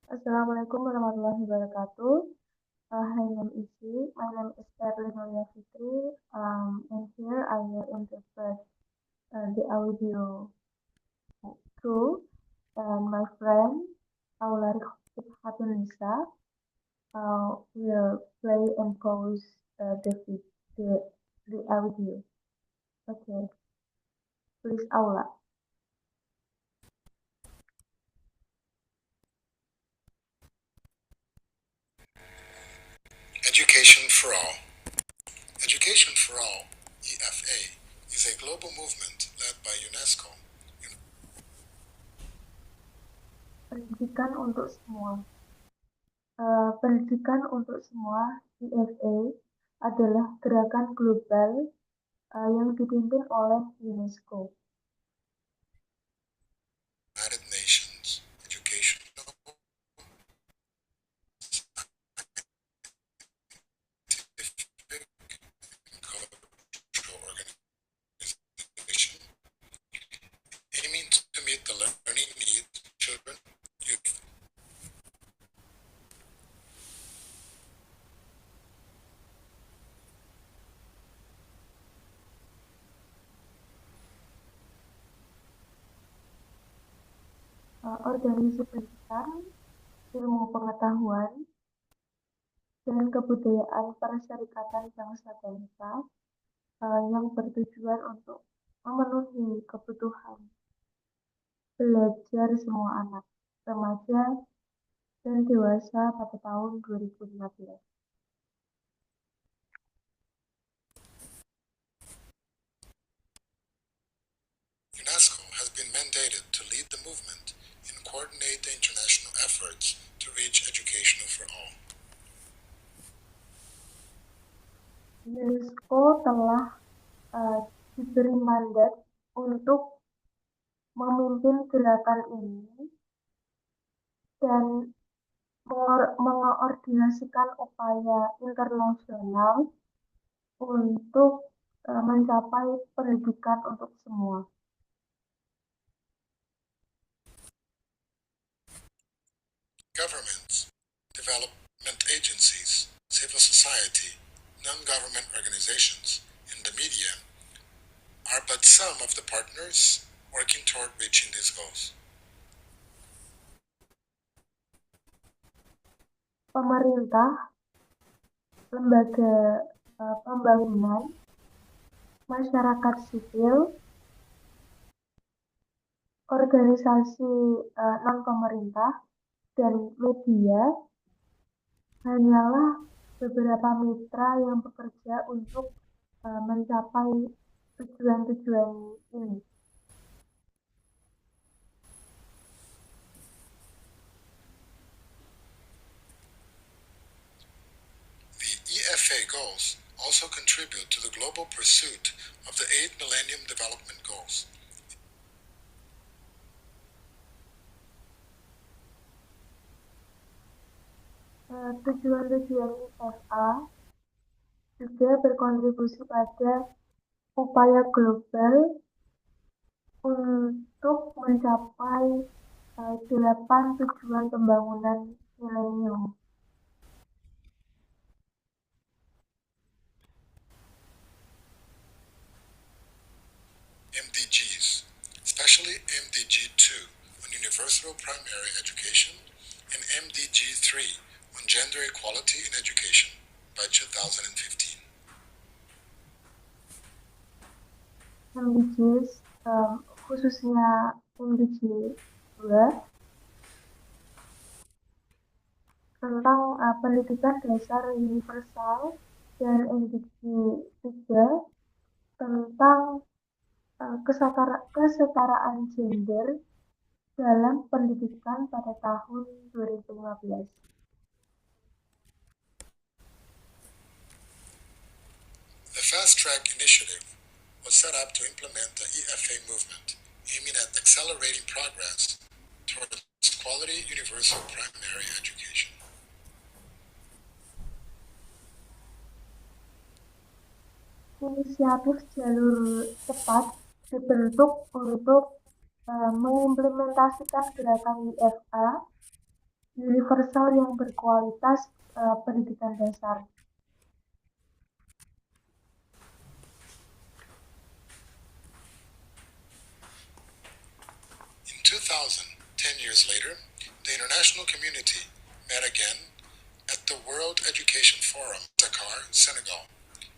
Assalamualaikum warahmatullahi wabarakatuh. Hi, My name is Erlin Nolia Fitri. And here I will interpret the audio through and my friend Aulari Hatunisa will play and pause the the audio. Okay, please Aula. Education for All. Education for All, EFA, is a global movement led by UNESCO. Pendidikan untuk semua. Pendidikan untuk semua (EFA) adalah gerakan global yang dipimpin oleh UNESCO. United Nations Educational Scientific and Cultural Organization, aiming to meet the learning needs of children, youth. Organisasi pendidikan, ilmu pengetahuan, dan kebudayaan Perserikatan Bangsa-Bangsa yang bertujuan untuk memenuhi kebutuhan belajar semua anak, remaja, dan dewasa pada tahun 2015. UNESCO has been mandated to lead the movement and coordinate the international efforts to reach education for all. UNESCO telah diberi mandat untuk memimpin gerakan ini dan mengoordinasikan upaya internasional untuk mencapai pendidikan untuk semua. Governments, development agencies, civil society, non-government organizations, and the media are but some of the partners working toward reaching these goals. Pemerintah, lembaga pembangunan, masyarakat sipil, organisasi non-pemerintah, dan media hanyalah beberapa mitra yang bekerja untuk mencapai tujuan-tujuan ini. The EFA goals also contribute to the global pursuit of the 8 Millennium Development Goals. Tujuan-tujuan IFA juga berkontribusi pada upaya global untuk mencapai 8 tujuan pembangunan milenium. MDGs, especially MDG 2 on universal primary education and MDG 3 on gender equality in education by 2015. MDGs, khususnya MDG 2 tentang pendidikan dasar universal, dan MDG 3 tentang kesetaraan gender dalam pendidikan pada tahun 2015. The Fast Track Initiative was set up to implement the EFA movement, aiming at accelerating progress towards quality universal primary education. Inisiatif jalur cepat dibentuk untuk mengimplementasikan gerakan IFA universal yang berkualitas pendidikan dasar. In 2000, 10 years later, the international community met again at the World Education Forum, Dakar, Senegal,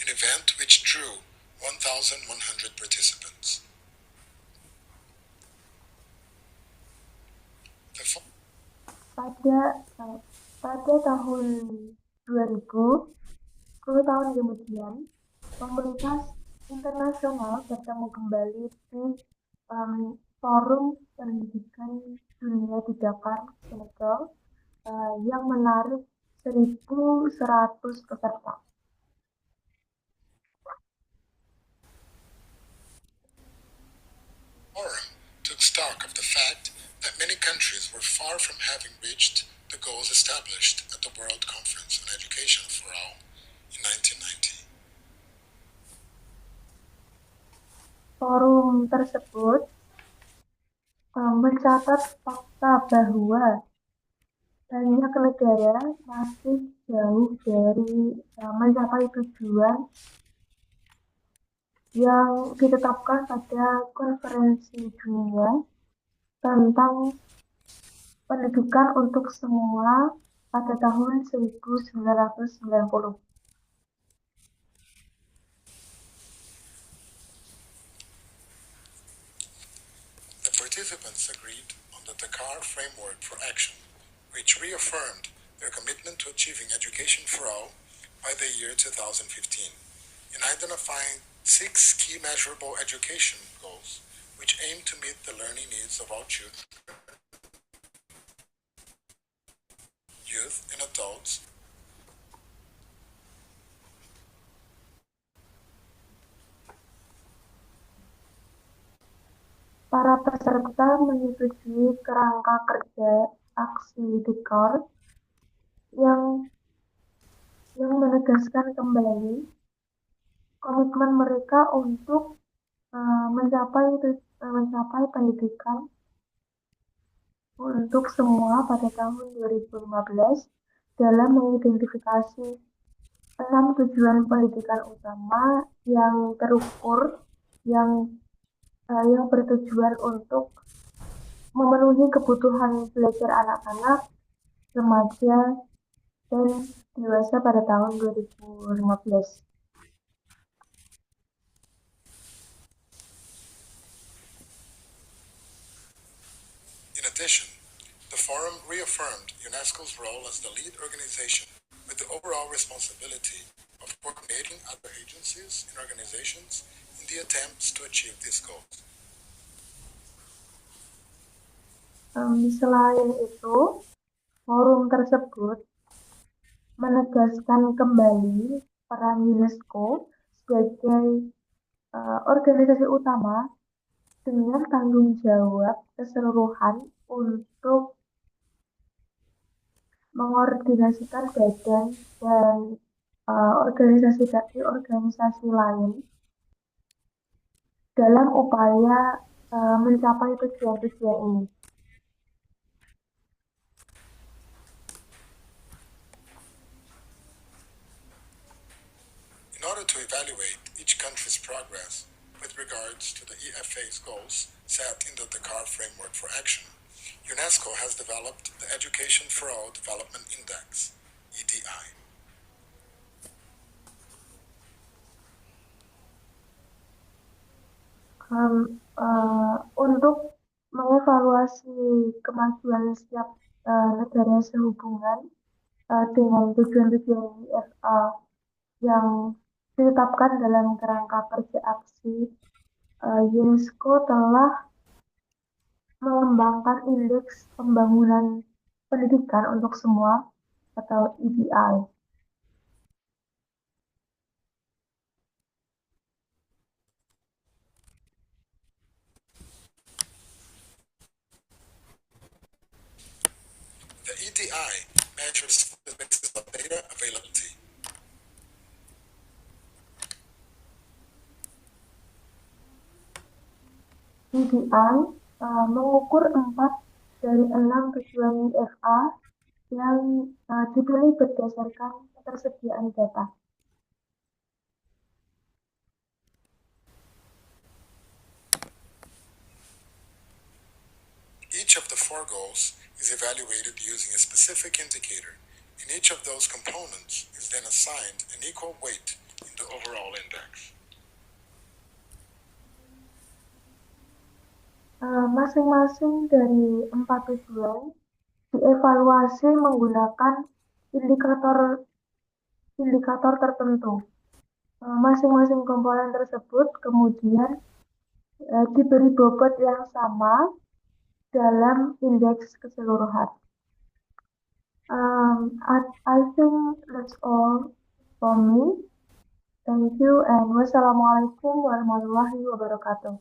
an event which drew 1,100 participants. Pada tahun 2000, 10 tahun kemudian, komunitas internasional bertemu kembali di Forum Pendidikan Dunia di Dakar, Senegal, yang menarik 1.100 peserta. Forum took stock of the fact that many countries were far from having reached the goals established at the World Conference on Education for All in 1990. Forum tersebut mencatat fakta bahwa banyak negara masih jauh dari mencapai tujuan yang ditetapkan pada konferensi dunia tentang pendidikan untuk semua pada tahun 1990. The participants agreed on the Dakar Framework for Action, which reaffirmed their commitment to achieving education for all by the year 2015, in identifying 6 key measurable education goals which aim to meet the learning needs of all children, youth, and adults. Para peserta menyetujui kerangka kerja aksi Dakar yang menegaskan kembali komitmen mereka untuk mencapai pendidikan untuk semua pada tahun 2015 dalam mengidentifikasi 6 tujuan pendidikan utama yang terukur yang bertujuan untuk memenuhi kebutuhan belajar anak-anak, remaja, dan dewasa pada tahun 2015. In addition, the forum reaffirmed UNESCO's role as the lead organization with the overall responsibility of coordinating other agencies and organizations in the attempts to achieve these goals. Selain itu, forum tersebut menegaskan kembali peran UNESCO sebagai organisasi utama dengan tanggung jawab keseluruhan untuk mengordinasikan badan dan organisasi lain dalam upaya mencapai tujuan-tujuan ini. In order to evaluate each country's progress with regards to the EFA's goals set in the Dakar Framework for Action, UNESCO has developed the Education for All Development Index, EDI. Untuk mengevaluasi kemajuan setiap negara sehubungan dengan tujuan-tujuan IFA yang ditetapkan dalam kerangka kerja aksi, UNESCO telah mengembangkan Indeks Pembangunan Pendidikan untuk Semua atau EDI. The EDI measures the basis of data availability. EDI mengukur 4 dari 6 tujuan IFA yang dipilih berdasarkan ketersediaan data. Each of the four goals is evaluated using a specific indicator, and each of those components is then assigned an equal weight in the overall index. Masing-masing dari 4 tujuan dievaluasi menggunakan indikator indikator tertentu. Masing-masing komponen tersebut kemudian diberi bobot yang sama dalam indeks keseluruhan. I think that's all for me. Thank you and wassalamualaikum warahmatullahi wabarakatuh.